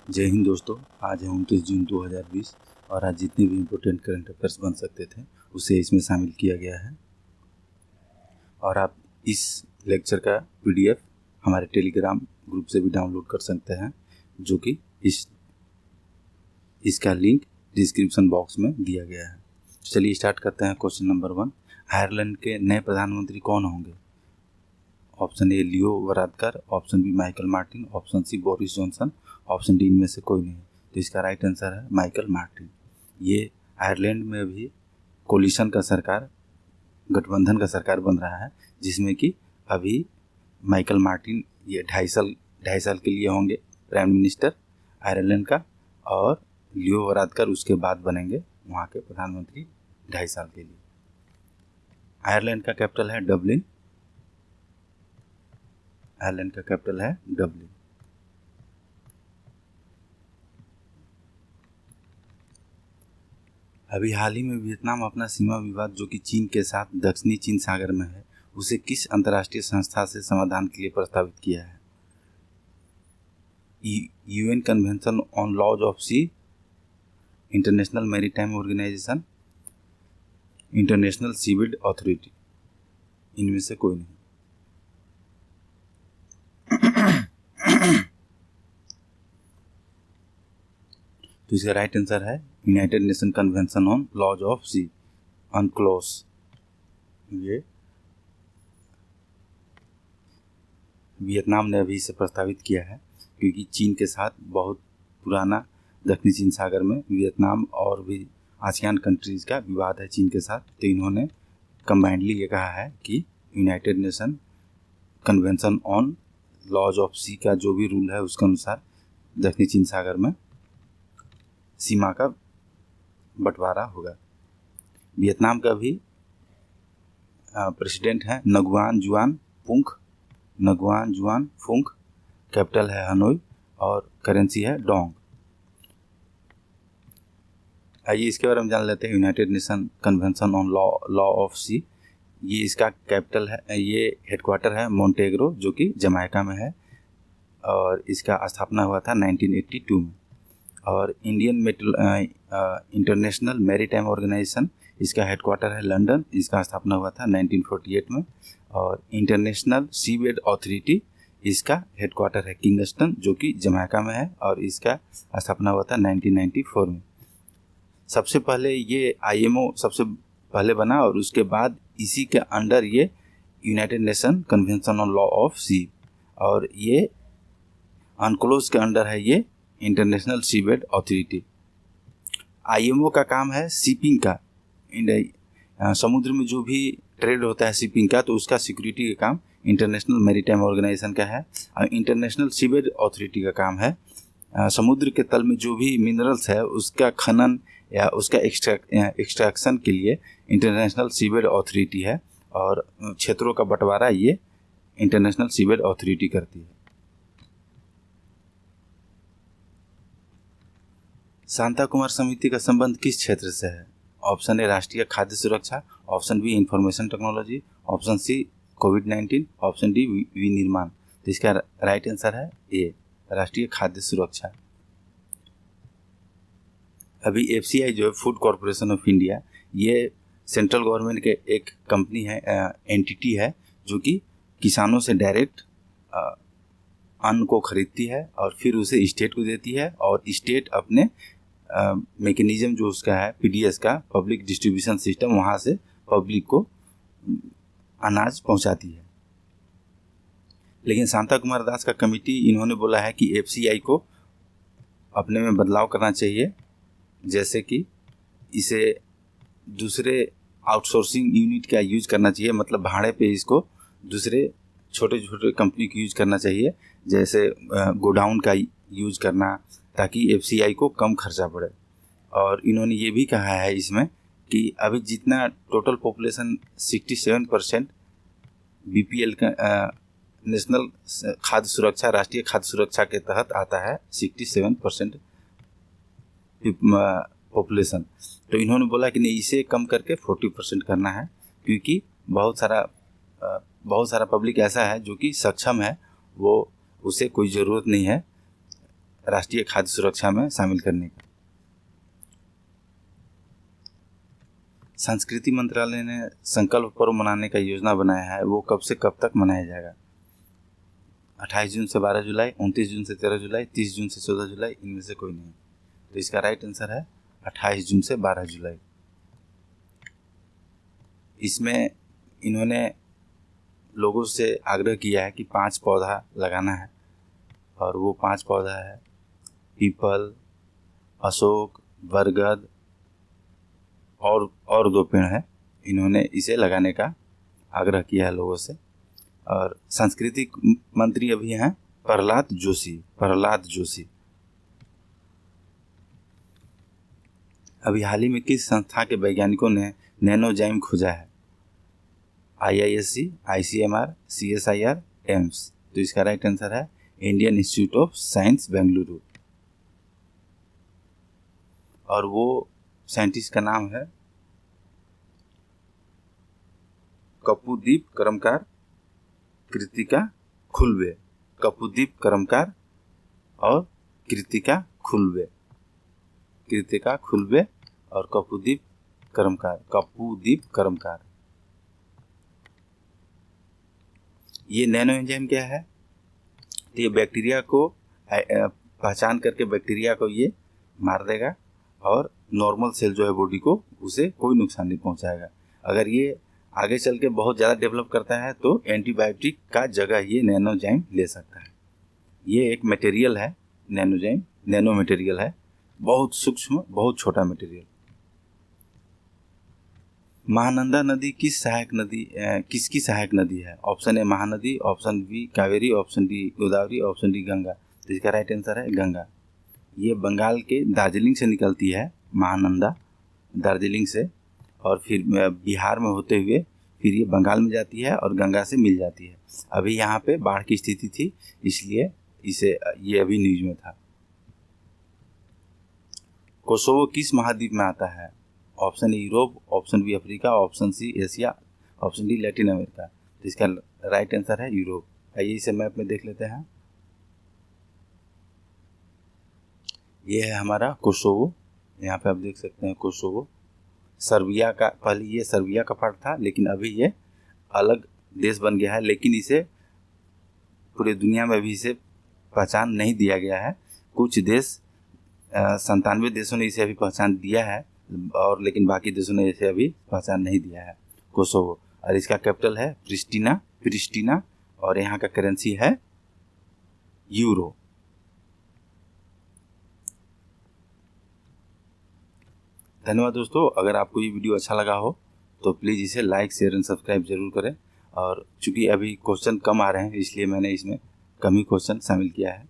जय हिंद दोस्तों। आज है 29 जून 2020 और आज जितने भी इम्पोर्टेंट करंट अफेयर्स बन सकते थे उसे इसमें शामिल किया गया है। और आप इस लेक्चर का PDF हमारे टेलीग्राम ग्रुप से भी डाउनलोड कर सकते हैं, जो कि इसका लिंक डिस्क्रिप्शन बॉक्स में दिया गया है। चलिए स्टार्ट करते हैं। क्वेश्चन नंबर 1, आयरलैंड के नए प्रधानमंत्री कौन होंगे? Option A Leo Varadkar, option B Michael Martin, option C Boris Johnson, option D इनमें से कोई नहीं। तो इसका राइट आंसर है माइकल मार्टिन। ये आयरलैंड में अभी कोलिशन का सरकार, गठबंधन का सरकार बन रहा है, जिसमें कि अभी माइकल मार्टिन ये 2.5 साल के लिए होंगे प्राइम मिनिस्टर आयरलैंड का, और लियो वरादकर उसके बाद बनेंगे वहाँ के प्रधानमंत्री 2.5 साल के लिए। आयरलैंड का कैपिटल है डबलिन। आयरलैंड का कैपिटल है डबलिन। अभी हाल ही में वियतनाम अपना सीमा विवाद जो कि चीन के साथ दक्षिणी चीन सागर में है, उसे किस अंतर्राष्ट्रीय संस्था से समाधान के लिए प्रस्तावित किया है? UN convention on laws of sea, international maritime organisation, international seabed authority. इनमें से कोई नहीं। तो इसका राइट आंसर है united nation convention on laws of sea, UNCLOS. ये वियतनाम ने अभी इसे प्रस्तावित किया है, क्योंकि चीन के साथ बहुत पुराना दक्षिणी चीन सागर में वियतनाम और भी आसियान कंट्रीज़ का विवाद है चीन के साथ। तो इन्होंने कंबाइंडली ये कहा है कि United nation convention on laws of sea का जो भी रूल है उसके अनुसार दक्षिणी चीन सागर में सीमा का बंटवारा होगा। वियतनाम का भी प्रेसिडेंट है नगुआन Xuan Phuc. Nguyen Xuan Phuc. Capital है हनोई और करेंसी है डोंग। आइए इसके बारे में जान लेते हैं। United nation convention on law of sea, ये इसका कैपिटल है, ये हेडक्वार्टर है मोंटेग्रो, जो कि जमाइका में है, और इसका स्थापना हुआ था 1982 में। और इंटरनेशनल मैरीटाइम ऑर्गेनाइजेशन, इसका हेडक्वार्टर है लंदन, इसका स्थापना हुआ था 1948 में। और इंटरनेशनल सीबेड अथॉरिटी, इसका हेडक्वार्टर है किंगस्टन, जो कि जमाइका में है, और इसका स्थापना हुआ था 1994 में। सबसे पहले ये IMO सबसे पहले बना, और उसके बाद इसी के अंडर ये United nation convention on law of sea, और ये अनक्लोज के अंडर है ये इंटरनेशनल सीबेड अथॉरिटी। IMO का काम है शिपिंग का, समुद्र में जो भी ट्रेड होता है शिपिंग का, तो उसका सिक्योरिटी का काम इंटरनेशनल मैरीटाइम ऑर्गेनाइजेशन का है। और इंटरनेशनल सीबेड अथॉरिटी का काम है समुद्र के तल में जो भी मिनरल्स है उसका खनन या उसका एक्सट्रैक्शन के लिए इंटरनेशनल सीबेड अथॉरिटी है, और क्षेत्रों का बंटवारा ये इंटरनेशनल सीबेड अथॉरिटी करती है। शांता कुमार समिति का संबंध किस क्षेत्र से है? ऑप्शन ए राष्ट्रीय खाद्य सुरक्षा, option B information technology, option C कोविड-19, ऑप्शन डी विनिर्माण। तो इसका राइट आंसर है ए राष्ट्रीय खाद्य सुरक्षा। अभी FCI जो है फूड कॉरपोरेशन ऑफ इंडिया, ये सेंट्रल गवर्नमेंट के एक कंपनी है, एंटिटी है, जो कि किसानों से डायरेक्ट अन्न को खरीदती है और फिर उसे स्टेट को देती है, और स्टेट अपने मैकेनिज्म जो उसका है PDS का, पब्लिक डिस्ट्रीब्यूशन सिस्टम, वहाँ से पब्लिक को अनाज पहुँचाती है। लेकिन शांता कुमार दास का कमेटी, इन्होंने बोला है कि FCI को अपने में बदलाव करना चाहिए, जैसे कि इसे दूसरे आउटसोर्सिंग यूनिट का यूज करना चाहिए, मतलब भाड़े पे इसको दूसरे छोटे छोटे कंपनी को यूज करना चाहिए, जैसे गोडाउन का यूज करना, ताकि FCI को कम खर्चा पड़े। और इन्होंने ये भी कहा है इसमें कि अभी जितना टोटल पॉपुलेशन 67% BPL का नेशनल खाद्य सुरक्षा, राष्ट्रीय खाद्य सुरक्षा के तहत आता है 67% पॉपुलेशन। तो इन्होंने बोला कि नहीं, इसे कम करके 40% करना है, क्योंकि बहुत सारा पब्लिक ऐसा है जो कि सक्षम है, वो उसे कोई ज़रूरत नहीं है राष्ट्रीय खाद्य सुरक्षा में शामिल करने का। संस्कृति मंत्रालय ने संकल्प पर्व मनाने का योजना बनाया है, वो कब से कब तक मनाया जाएगा? 28 जून से 12 जुलाई, 29 जून से 13 जुलाई, 30 जून से 14 जुलाई, इनमें से कोई नहीं। तो इसका राइट आंसर है 28 जून से 12 जुलाई। इसमें इन्होंने लोगों से आग्रह किया है कि 5 पौधा लगाना है, और वो 5 पौधा है पीपल, अशोक, बरगद और 2 पेड़ हैं। इन्होंने इसे लगाने का आग्रह किया है लोगों से। और सांस्कृतिक मंत्री अभी हैं प्रहलाद जोशी। अभी हाल ही में किस संस्था के वैज्ञानिकों ने नैनोजाइम खोजा है? IISc, ICMR, CSIR, AIIMS. तो इसका राइट आंसर है Indian institute of science Bengaluru. और वो साइंटिस्ट का नाम है कपूदीप कर्मकार, कृतिका खुलवे। कपूदीप कर्मकार और कृतिका खुलवे और कपूदीप कर्मकार। ये नैनो एंजाइम क्या है? तो ये बैक्टीरिया को पहचान करके बैक्टीरिया को ये मार देगा, और नॉर्मल सेल जो है बॉडी को उसे कोई नुकसान नहीं पहुंचाएगा। अगर ये आगे चल के बहुत ज़्यादा डेवलप करता है तो एंटीबायोटिक का जगह ये नैनोजाइम ले सकता है। ये एक मटेरियल है, नैनोजाइम नैनो मटेरियल है, बहुत सूक्ष्म, बहुत छोटा मटेरियल। महानंदा नदी किसकी सहायक नदी है? Option A Mahanadi, option B Kaveri, option D Godavari, option D Ganga. तो इसका राइट आंसर है गंगा। ये बंगाल के दार्जिलिंग से निकलती है, महानंदा दार्जिलिंग से, और फिर बिहार में होते हुए फिर ये बंगाल में जाती है और गंगा से मिल जाती है। अभी यहाँ पे बाढ़ की स्थिति थी, इसलिए ये अभी न्यूज में था। कोसोवो किस महाद्वीप में आता है? Option A Europe, option B Africa, option C Asia, option D Latin America. तो इसका राइट आंसर है यूरोप। आइए इसे मैप में देख लेते हैं। ये है हमारा कोसोवो, यहाँ पे आप देख सकते हैं कोसोवो। सर्बिया का, पहले ये सर्बिया का पार्ट था, लेकिन अभी ये अलग देश बन गया है, लेकिन इसे पूरे दुनिया में भी इसे पहचान नहीं दिया गया है। कुछ देश 97 देशों ने इसे अभी पहचान दिया है, और लेकिन बाकी देशों ने इसे अभी पहचान नहीं दिया है कोसोवो। और इसका कैपिटल है प्रिस्टिना, और यहाँ का करेंसी है यूरो। धन्यवाद दोस्तों। अगर आपको ये वीडियो अच्छा लगा हो तो प्लीज़ इसे लाइक, शेयर एंड सब्सक्राइब जरूर करें। और चूंकि अभी क्वेश्चन कम आ रहे हैं, इसलिए मैंने इसमें कम ही क्वेश्चन शामिल किया है।